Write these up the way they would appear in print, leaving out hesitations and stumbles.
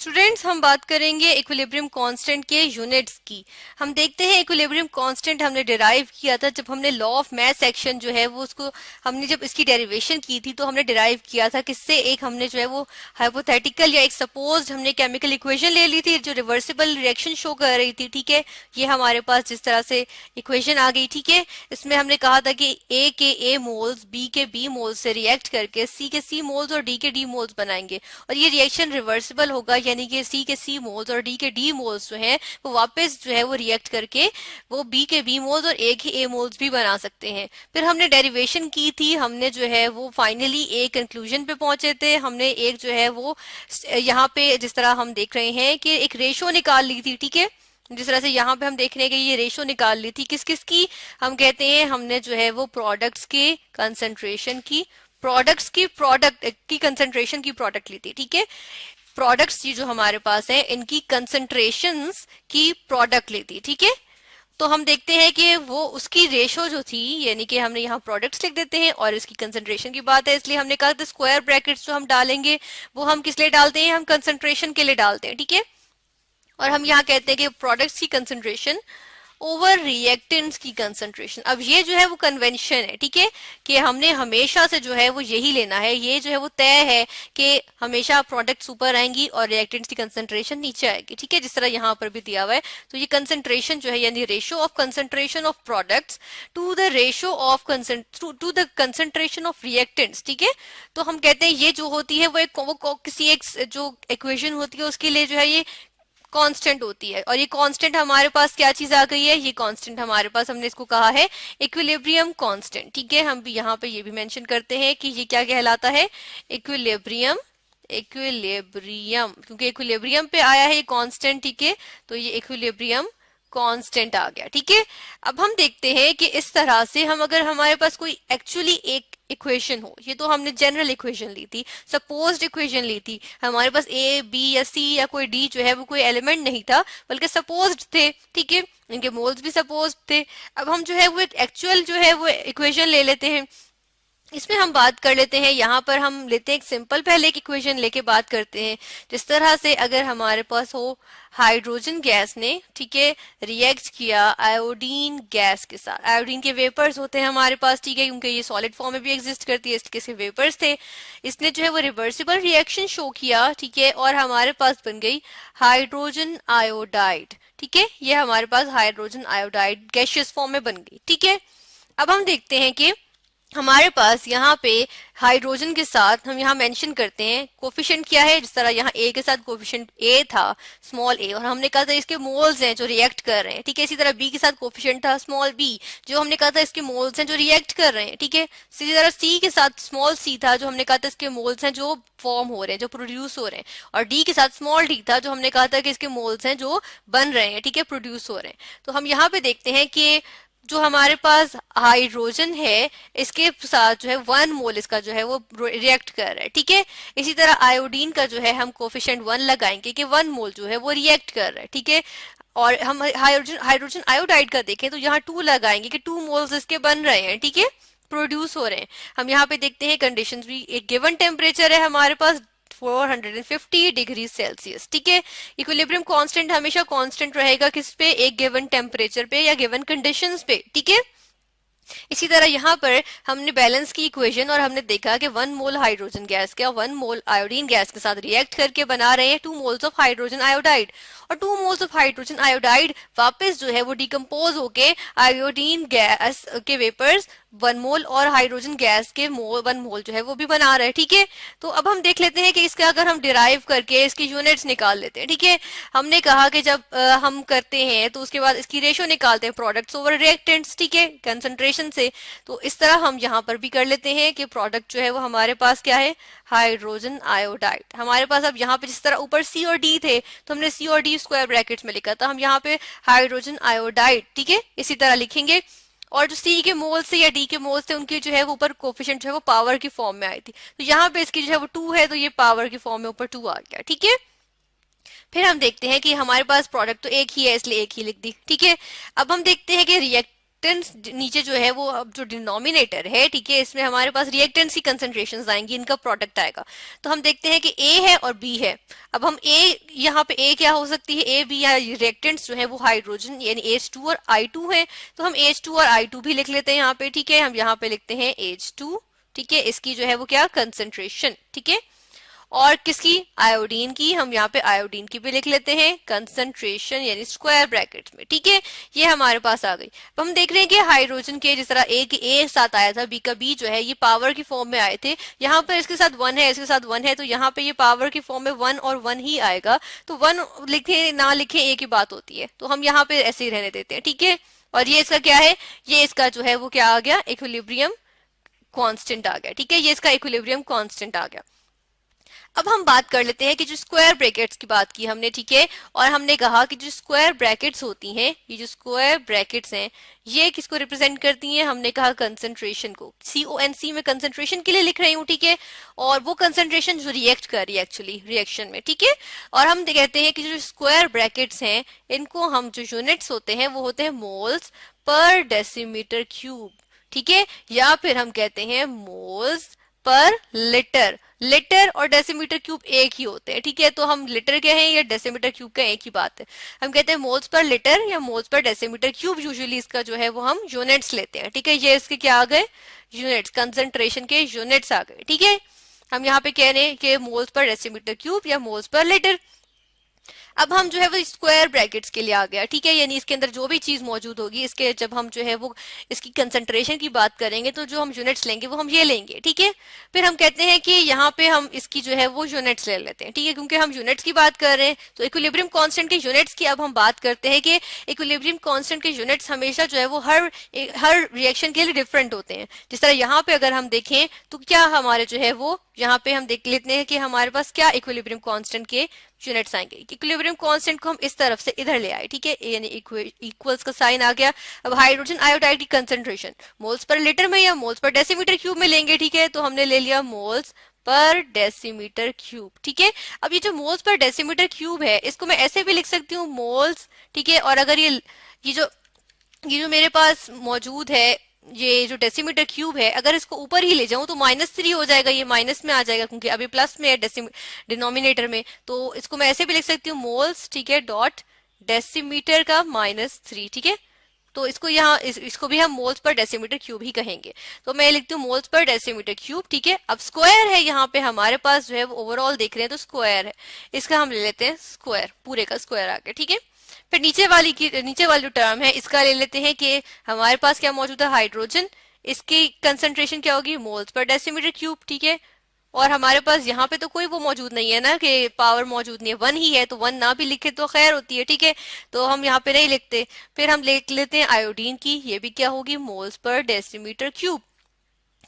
Students, हम बात करेंगे इक्विलिब्रियम कांस्टेंट के यूनिट्स की। हम देखते हैं इक्विलिब्रियम कांस्टेंट हमने डिराइव किया था जब हमने लॉ ऑफ मैथ सेक्शन जो है वो उसको हमने जब इसकी डेरिवेशन की थी तो हमने डिराइव किया था किससे। एक हमने जो है वो हाइपोथेटिकल या एक सपोज्ड हमने केमिकल इक्वेशन ले ली थी जो रिवर्सिबल रिएक्शन शो कर रही थी। ठीक है, ये हमारे पास जिस तरह से इक्वेशन आ गई। ठीक है, इसमें हमने कहा था कि ए के ए मोल्स बी के बी मोल्स से रिएक्ट करके सी के सी मोल्स और डी के डी मोल्स बनाएंगे और ये रिएक्शन रिवर्सिबल होगा, यानी कि सी के सी मोल्स और डी के डी मोल्स जो है वो वापस जो है वो रिएक्ट करके वो बी के बी मोल्स और ए के ए मोल्स भी बना सकते हैं। फिर हमने डेरिवेशन की थी, हमने जो है वो फाइनली एक कंक्लूजन पे पहुंचे थे। हमने एक जो है वो यहाँ पे जिस तरह हम देख रहे हैं कि एक रेशो निकाल ली थी। ठीक है, जिस तरह से यहाँ पे हम देख रहे हैं कि ये रेशो निकाल ली थी किस किस की। हम कहते हैं हमने जो है वो प्रोडक्ट्स के कंसंट्रेशन की, प्रोडक्ट्स की प्रोडक्ट की कंसंट्रेशन की प्रोडक्ट ली थी। ठीक है, प्रोडक्ट्स ये जो हमारे पास है इनकी कंसंट्रेशंस की प्रोडक्ट ली थी। ठीक है, तो हम देखते हैं कि वो उसकी रेशो जो थी, यानी कि हमने यहाँ प्रोडक्ट्स लिख देते हैं और इसकी कंसंट्रेशन की बात है, इसलिए हमने कहा था स्क्वायर ब्रैकेट्स जो हम डालेंगे वो हम किस लिए डालते हैं, हम कंसंट्रेशन के लिए डालते हैं। ठीक है, और हम यहाँ कहते हैं कि प्रोडक्ट्स की कंसंट्रेशन ओवर रिएक्टेंट्स की कंसंट्रेशन। अब ये जो है वो कन्वेंशन है। ठीक है, कि हमने हमेशा से जो है वो यही लेना है, ये जो है वो तय है कि हमेशा प्रोडक्ट्स ऊपर आएंगी और रिएक्टेंट्स की कंसंट्रेशन नीचे आएगी। ठीक है, जिस तरह यहाँ पर भी दिया हुआ है। तो ये कंसंट्रेशन जो है यानी ratio of concentration of products to the ratio of to the concentration of reactants. ठीक है, तो हम कहते हैं ये जो होती है वो किसी एक जो इक्वेशन होती है उसके लिए जो है ये कांस्टेंट होती है। और ये कांस्टेंट हमारे पास क्या चीज आ गई है, ये कांस्टेंट हमारे पास हमने इसको कहा है इक्विलिब्रियम कांस्टेंट। ठीक है, हम भी यहाँ पे ये भी मेंशन करते हैं कि ये क्या कहलाता है, इक्विलिब्रियम। इक्विलिब्रियम क्योंकि इक्विलिब्रियम पे आया है ये कांस्टेंट। ठीक है, तो ये इक्विलिब्रियम कांस्टेंट आ गया। ठीक है, अब हम देखते हैं कि इस तरह से हम अगर हमारे पास कोई एक्चुअली एक इक्वेशन हो, ये तो हमने जनरल इक्वेशन ली थी, सपोज्ड इक्वेशन ली थी, हमारे पास ए बी या सी या कोई डी जो है वो कोई एलिमेंट नहीं था बल्कि सपोज्ड थे। ठीक है, इनके मोल्स भी सपोज्ड थे। अब हम जो है वो एक्चुअल जो है वो इक्वेशन ले लेते हैं, इसमें हम बात कर लेते हैं। यहाँ पर हम लेते हैं एक सिंपल पहले एक इक्वेशन लेके बात करते हैं। जिस तरह से अगर हमारे पास हो हाइड्रोजन गैस ने, ठीक है, रिएक्ट किया आयोडीन गैस के साथ। आयोडीन के वेपर्स होते हैं हमारे पास। ठीक है, क्योंकि ये सॉलिड फॉर्म में भी एग्जिस्ट करती है इसलिए इसके वेपर्स थे। इसने जो है वो रिवर्सिबल रिएक्शन शो किया। ठीक है, और हमारे पास बन गई हाइड्रोजन आयोडाइड। ठीक है, ये हमारे पास हाइड्रोजन आयोडाइड गैसियस फॉर्म में बन गई। ठीक है, अब हम देखते हैं कि हमारे पास यहाँ पे हाइड्रोजन के साथ हम यहाँ मेंशन करते हैं कोफिशिएंट क्या है। जिस तरह यहाँ ए के साथ कोफिशिएंट ए था, स्मॉल ए, और हमने कहा था इसके मोल्स हैं जो रिएक्ट कर रहे हैं। ठीक है, इसी तरह बी के साथ कोफिशिएंट था स्मॉल बी, जो हमने कहा था इसके मोल्स हैं जो रिएक्ट कर रहे हैं। ठीक है, इसी तरह सी के साथ स्मॉल सी था जो हमने कहा था इसके मोल्स हैं जो फॉर्म हो रहे हैं, जो प्रोड्यूस हो रहे हैं। और डी के साथ स्मॉल डी था जो हमने कहा था कि इसके मोल्स हैं जो बन रहे हैं। ठीक है, प्रोड्यूस हो रहे हैं। तो हम यहाँ पे देखते हैं कि जो हमारे पास हाइड्रोजन है इसके साथ जो है 1 मोल इसका जो है वो रिएक्ट कर रहा है। ठीक है, इसी तरह आयोडीन का जो है हम कोफिशिएंट 1 लगाएंगे कि 1 मोल जो है वो रिएक्ट कर रहा है। ठीक है, और हम हाइड्रोजन आयोडाइड का देखें तो यहाँ 2 लगाएंगे कि 2 मोल्स इसके बन रहे हैं। ठीक है, प्रोड्यूस हो रहे हैं। हम यहाँ पे देखते हैं कंडीशंस भी, एक गिवन टेम्परेचर है हमारे पास 450 डिग्री सेल्सियस। ठीक है, इक्विलिब्रियम कांस्टेंट हमेशा कांस्टेंट रहेगा किस पे, एक गिवन टेम्परेचर पे या गिवन कंडीशंस पे। ठीक है, इसी तरह यहाँ पर हमने बैलेंस की इक्वेशन और हमने देखा कि 1 मोल हाइड्रोजन गैस का 1 मोल आयोडीन गैस के साथ रिएक्ट करके बना रहे हैं 2 मोल्स ऑफ हाइड्रोजन आयोडाइड, और 2 मोल्स ऑफ हाइड्रोजन आयोडाइड वापस जो है वो डिकम्पोज होके आयोडीन गैस के वेपर्स 1 मोल और हाइड्रोजन गैस के 1 मोल जो है वो भी बना रहे हैं। ठीक है, तो अब हम देख लेते हैं कि इसका अगर हम डिराइव करके इसकी यूनिट्स निकाल लेते हैं। ठीक है, हमने कहा कि जब हम करते हैं तो उसके बाद इसकी रेशो निकालते हैं प्रोडक्ट्स ओवर रिएक्टेंट्स। ठीक है, कंसंट्रेशन से। तो इस तरह हम यहाँ पर भी कर लेते हैं कि प्रोडक्ट जो है वो हमारे पास क्या है, हाइड्रोजन आयोडाइड। हमारे पास अब यहाँ पे जिस तरह ऊपर सी और डी थे तो हमने सी और डी स्क्वायर ब्रैकेट्स में लिखा था, हम यहाँ पे हाइड्रोजन आयोडाइड, ठीक है, इसी तरह लिखेंगे। और जो सी के मोल्स थे या डी के मोल्स थे उनकी जो है वो ऊपर कोफिशिएंट जो है वो पावर की फॉर्म में आई थी, तो यहाँ पे इसकी जो है वो 2 है तो ये पावर की फॉर्म में ऊपर 2 आ गया। ठीक है, फिर हम देखते हैं कि हमारे पास प्रोडक्ट तो एक ही है इसलिए एक ही लिख दी। ठीक है, अब हम देखते हैं कि रिएक्टेंस नीचे जो है वो अब जो डिनोमिनेटर है, ठीक है, इसमें हमारे पास रिएक्टेंस की कंसंट्रेशंस आएंगी, इनका प्रोडक्ट आएगा। तो हम देखते हैं कि ए है और बी है। अब हम ए, यहाँ पे ए क्या हो सकती है, ए बी या रिएक्टेंट्स जो है वो हाइड्रोजन यानी H2 और I2 है। तो हम H2 और I2 भी लिख लेते हैं यहाँ पे, ठीक है। हम यहाँ पे लिखते हैं H2, ठीक है, इसकी जो है वो क्या कंसंट्रेशन, ठीक है। और किसकी, आयोडीन की, हम यहाँ पे आयोडीन की भी लिख लेते हैं कंसंट्रेशन यानी स्क्वायर ब्रैकेट्स में, ठीक है। ये हमारे पास आ गई। अब हम देख रहे हैं कि हाइड्रोजन के जिस तरह ए के ए साथ आया था, बी का बी जो है ये पावर की फॉर्म में आए थे। यहाँ पर इसके साथ 1 है, इसके साथ 1 है, तो यहाँ पे ये पावर की फॉर्म में 1 और 1 ही आएगा। तो 1 लिखे ना लिखे ए की बात होती है, तो हम यहाँ पे ऐसे ही रहने देते हैं, ठीक है। और ये इसका क्या है, ये इसका जो है वो क्या आ गया, इक्विलिब्रियम कांस्टेंट आ गया, ठीक है। ये इसका इक्विलिब्रियम कांस्टेंट आ गया। अब हम बात कर लेते हैं कि जो स्क्वायर ब्रैकेट्स की बात की हमने, ठीक है, और हमने कहा कि जो स्क्वायर ब्रैकेट्स होती हैं, ये जो स्क्वायर ब्रैकेट्स हैं ये किसको रिप्रेजेंट करती हैं, हमने कहा कंसंट्रेशन को। CONC में कंसंट्रेशन के लिए लिख रही हूँ, ठीक है, और वो कंसंट्रेशन जो रिएक्ट कर रही है एक्चुअली रिएक्शन में, ठीक है। और हम कहते हैं कि जो स्क्वायर ब्रैकेट्स हैं इनको हम जो यूनिट्स होते हैं वो होते हैं मोल्स पर डेसीमीटर क्यूब, ठीक है, या फिर हम कहते हैं मोल्स पर लिटर। लिटर और डेसीमीटर क्यूब एक ही होते हैं, ठीक है। तो हम लिटर क्या है या डेसीमीटर क्यूब का एक ही बात है। हम कहते हैं मोल्स पर लिटर या moles per decimetre cube, usually इसका जो है वो हम यूनिट्स लेते हैं, ठीक है। ये इसके क्या आ गए, यूनिट्स, कंसंट्रेशन के यूनिट्स आ गए, ठीक है। हम यहाँ पे कह रहे हैं कि मोल्स पर डेसीमीटर क्यूब या मोल्स पर लिटर। अब हम जो है वो स्क्वायर ब्रैकेट्स के लिए आ गया, ठीक है, यानी इसके अंदर जो भी चीज मौजूद होगी इसके जब हम जो है वो इसकी कंसंट्रेशन की बात करेंगे तो जो हम यूनिट्स लेंगे वो हम ये लेंगे, ठीक है। फिर हम कहते हैं कि यहाँ पे हम इसकी जो है वो यूनिट्स ले लेते हैं, ठीक है, क्योंकि हम यूनिट्स की बात कर रहे हैं। तो इक्विलिब्रियम कांस्टेंट के यूनिट्स की अब हम बात करते हैं कि इक्विलिब्रियम कांस्टेंट के यूनिट्स हमेशा जो है वो हर रिएक्शन के लिए डिफरेंट होते हैं। जिस तरह यहाँ पे अगर हम देखें तो क्या हमारे जो है वो यहाँ पे हम देख लेते हैं कि हमारे पास क्या इक्विलिब्रियम कांस्टेंट के यूनिट्स आएंगे। इक्विलिब्रियम कांस्टेंट को हम इस तरफ से इधर ले आए, ठीक है, यानी इक्वल्स का साइन आ गया। अब हाइड्रोजन आयोडाइड की कंसंट्रेशन मोल्स पर लीटर में या मोल्स पर डेसीमीटर क्यूब में लेंगे, ठीक है, तो हमने ले लिया मोल्स पर डेसीमीटर क्यूब, ठीक है। अब ये जो मोल्स पर डेसीमीटर क्यूब है इसको मैं ऐसे भी लिख सकती हूँ मोल्स, ठीक है। और अगर ये जो मेरे पास मौजूद है ये जो डेसीमीटर क्यूब है, अगर इसको ऊपर ही ले जाऊं तो -3 हो जाएगा, ये माइनस में आ जाएगा क्योंकि अभी प्लस में है डिनोमिनेटर में। तो इसको मैं ऐसे भी लिख सकती हूँ मोल्स, ठीक है, डॉट डेसीमीटर का -3, ठीक है। तो इसको यहाँ इसको भी हम मोल्स पर डेसीमीटर क्यूब ही कहेंगे। तो मैं लिखती हूँ मोल्स पर डेसीमीटर क्यूब, ठीक है। अब स्क्वायर है यहाँ पे हमारे पास जो है वो ओवरऑल देख रहे हैं तो स्क्वायर है, इसका हम ले लेते हैं स्क्वायर, पूरे का स्क्वायर आ गया, ठीक है। फिर नीचे वाली जो टर्म है इसका ले लेते हैं कि हमारे पास क्या मौजूद है, हाइड्रोजन, इसकी कंसंट्रेशन क्या होगी, मोल्स पर डेसीमीटर क्यूब, ठीक है। और हमारे पास यहाँ पे तो कोई वो मौजूद नहीं है ना कि पावर मौजूद नहीं है, 1 ही है, तो 1 ना भी लिखे तो खैर होती है, ठीक है, तो हम यहाँ पे नहीं लिखते। फिर हम लिख लेते हैं आयोडीन की, ये भी क्या होगी, मोल्स पर डेसीमीटर क्यूब,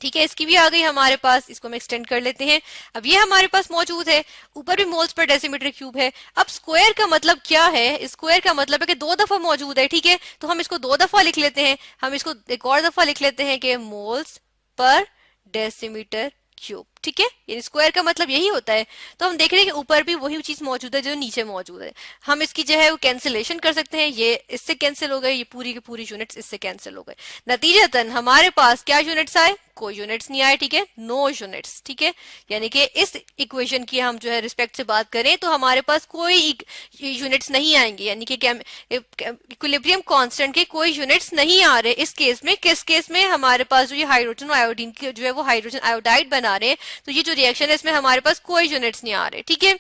ठीक है, इसकी भी आ गई हमारे पास, इसको हम एक्सटेंड कर लेते हैं। अब ये हमारे पास मौजूद है, ऊपर भी मोल्स पर डेसीमीटर क्यूब है। अब स्क्वायर का मतलब क्या है, स्क्वायर का मतलब है कि 2 दफा मौजूद है, ठीक है, तो हम इसको 2 दफा लिख लेते हैं। हम इसको एक और दफा लिख लेते हैं कि मोल्स पर डेसीमीटर क्यूब, ठीक है, यानी स्क्वायर का मतलब यही होता है। तो हम देख रहे हैं कि ऊपर भी वही चीज मौजूद है जो नीचे मौजूद है। हम इसकी जो है वो कैंसिलेशन कर सकते हैं, ये इससे कैंसिल हो गए, ये पूरी की पूरी यूनिट्स इससे कैंसिल हो गए। नतीजतन हमारे पास क्या यूनिट्स आए, कोई यूनिट्स नहीं आए, ठीक है, नो यूनिट्स, ठीक है। यानी कि इस इक्वेशन की हम जो है रिस्पेक्ट से बात करें तो हमारे पास कोई यूनिट्स नहीं आएंगे, यानी कि इक्विलिब्रियम कांस्टेंट के कोई यूनिट्स नहीं आ रहे इस केस में। किस केस में, हमारे पास जो ये हाइड्रोजन आयोडीन की जो है वो हाइड्रोजन आयोडाइड बना रहे हैं, तो ये जो रिएक्शन है इसमें हमारे पास कोई यूनिट्स नहीं आ रहे, ठीक है।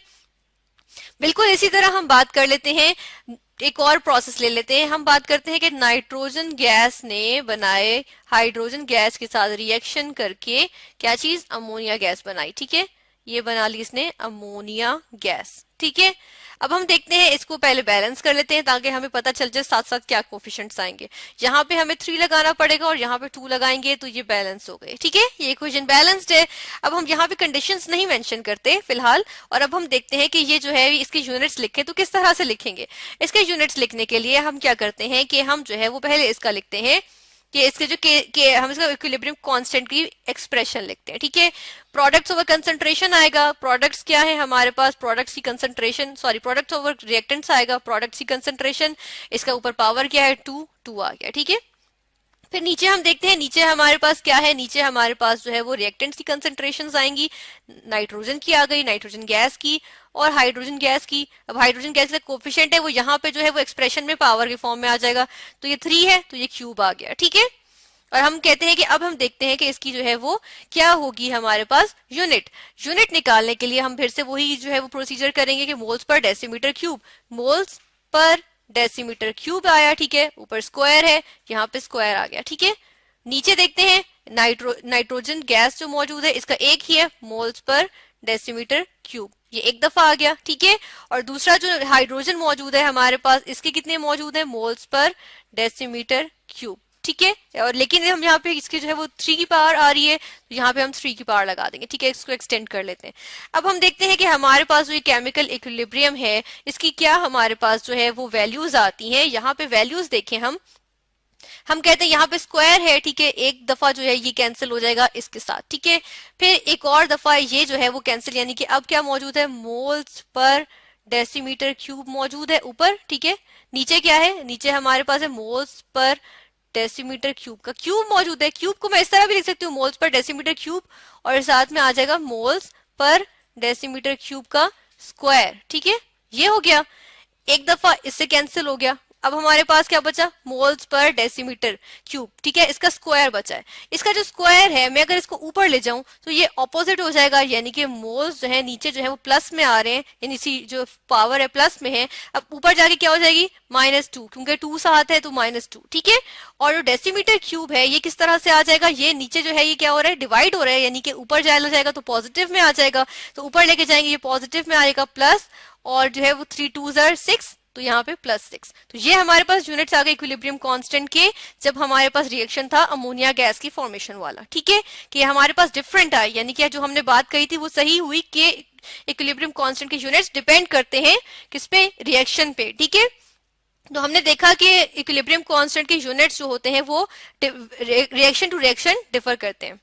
बिल्कुल इसी तरह हम बात कर लेते हैं, एक और प्रोसेस ले लेते हैं। हम बात करते हैं कि नाइट्रोजन गैस ने बनाए हाइड्रोजन गैस के साथ रिएक्शन करके क्या चीज, अमोनिया गैस बनाई, ठीक है, ये बना ली इसने अमोनिया गैस, ठीक है। अब हम देखते हैं, इसको पहले बैलेंस कर लेते हैं ताकि हमें पता चल जाए साथ साथ क्या कोफिशिएंट्स आएंगे। यहाँ पे हमें 3 लगाना पड़ेगा और यहाँ पे 2 लगाएंगे तो ये बैलेंस हो गए, ठीक है, ये इक्वेशन बैलेंस्ड है। अब हम यहाँ पे कंडीशंस नहीं मेंशन करते फिलहाल, और अब हम देखते हैं कि ये जो है इसके यूनिट्स लिखें तो किस तरह से लिखेंगे। इसके यूनिट्स लिखने के लिए हम क्या करते हैं कि हम जो है वो पहले इसका लिखते हैं कि इसके जो के हम इसका इक्विलिब्रियम कांस्टेंट की एक्सप्रेशन लिखते हैं, ठीक है। प्रोडक्ट्स ओवर कंसंट्रेशन आएगा, प्रोडक्ट्स क्या है हमारे पास, प्रोडक्ट्स की concentration, sorry products over reactants आएगा, प्रोडक्ट्स की कंसंट्रेशन, इसका ऊपर पावर क्या है 2 आ गया, ठीक है। फिर नीचे हम देखते हैं, नीचे हमारे पास क्या है, नीचे हमारे पास जो है वो रिएक्टेंट्स की कंसंट्रेशंस आएंगी। नाइट्रोजन की आ गई, नाइट्रोजन गैस की और हाइड्रोजन गैस की। अब हाइड्रोजन गैस का कोफिशिएंट है वो यहाँ पे जो है वो एक्सप्रेशन में पावर के फॉर्म में आ जाएगा, तो ये 3 है तो ये क्यूब आ गया, ठीक है। और हम कहते हैं कि अब हम देखते हैं कि इसकी जो है वो क्या होगी हमारे पास यूनिट। यूनिट निकालने के लिए हम फिर से वही जो है वो प्रोसीजर करेंगे कि moles per decimetre cube, moles per decimetre cube आया, ठीक है। ऊपर स्क्वायर है, यहाँ पे स्क्वायर आ गया, ठीक है। नीचे देखते हैं नाइट्रोजन गैस जो मौजूद है इसका एक ही है, मोल्स पर डेसीमीटर क्यूब, ये एक दफा आ गया, ठीक है। और दूसरा जो हाइड्रोजन मौजूद है हमारे पास, इसके कितने मौजूद है, मोल्स पर डेसीमीटर क्यूब, ठीक है। और लेकिन हम यहाँ पे इसकी जो है वो 3 की पावर आ रही है, तो यहाँ पे हम 3 की पावर लगा देंगे, ठीक है। इसको एक्सटेंड कर लेते हैं। अब हम देखते हैं कि हमारे पास जो ये केमिकल इक्विलिब्रियम है इसकी क्या हमारे पास जो है वो वैल्यूज आती हैं। यहाँ पे वैल्यूज देखें हम कहते हैं यहाँ पे स्क्वायर है, ठीक है। एक दफा जो है ये कैंसिल हो जाएगा इसके साथ, ठीक है। फिर एक और दफा ये जो है वो कैंसिल, यानी कि अब क्या मौजूद है, मोल्स पर डेसीमीटर क्यूब मौजूद है ऊपर, ठीक है। नीचे क्या है, नीचे हमारे पास है मोल्स पर डेसीमीटर क्यूब का क्यूब मौजूद है। क्यूब को मैं इस तरह भी लिख सकती हूँ, मोल्स पर डेसीमीटर क्यूब, और साथ में आ जाएगा मोल्स पर डेसीमीटर क्यूब का स्क्वायर, ठीक है। ये हो गया, एक दफा इससे कैंसिल हो गया। अब हमारे पास क्या बचा, मोल्स पर डेसीमीटर क्यूब, ठीक है। इसका स्क्वायर बचा है। इसका जो स्क्वायर है मैं अगर इसको ऊपर ले जाऊं तो ये ऑपोजिट हो जाएगा, यानी कि मोल्स जो है नीचे जो है वो प्लस में आ रहे हैं, यानी इसी जो पावर है प्लस में है। अब ऊपर जाके क्या हो जाएगी, -2, क्योंकि 2 साथ है तो -2, ठीक है। और जो डेसीमीटर क्यूब है ये किस तरह से आ जाएगा, ये नीचे जो है ये क्या हो रहा है, डिवाइड हो रहा है, यानी कि ऊपर जाएगा तो पॉजिटिव में आ जाएगा, तो ऊपर लेके जाएंगे ये पॉजिटिव में आएगा प्लस, और जो है वो 3 2s are 6, तो यहाँ पे +6। तो ये हमारे पास यूनिट्स आ गए इक्विलिब्रियम कांस्टेंट के, जब हमारे पास रिएक्शन था अमोनिया गैस की फॉर्मेशन वाला, ठीक है। कि हमारे पास डिफरेंट आए, यानी कि जो हमने बात कही थी वो सही हुई कि इक्विलिब्रियम कांस्टेंट के यूनिट्स डिपेंड करते हैं किस पे, रिएक्शन पे, ठीक है। तो हमने देखा कि इक्विलिब्रियम कांस्टेंट के यूनिट्स जो होते हैं वो रिएक्शन टू रिएक्शन डिफर करते हैं।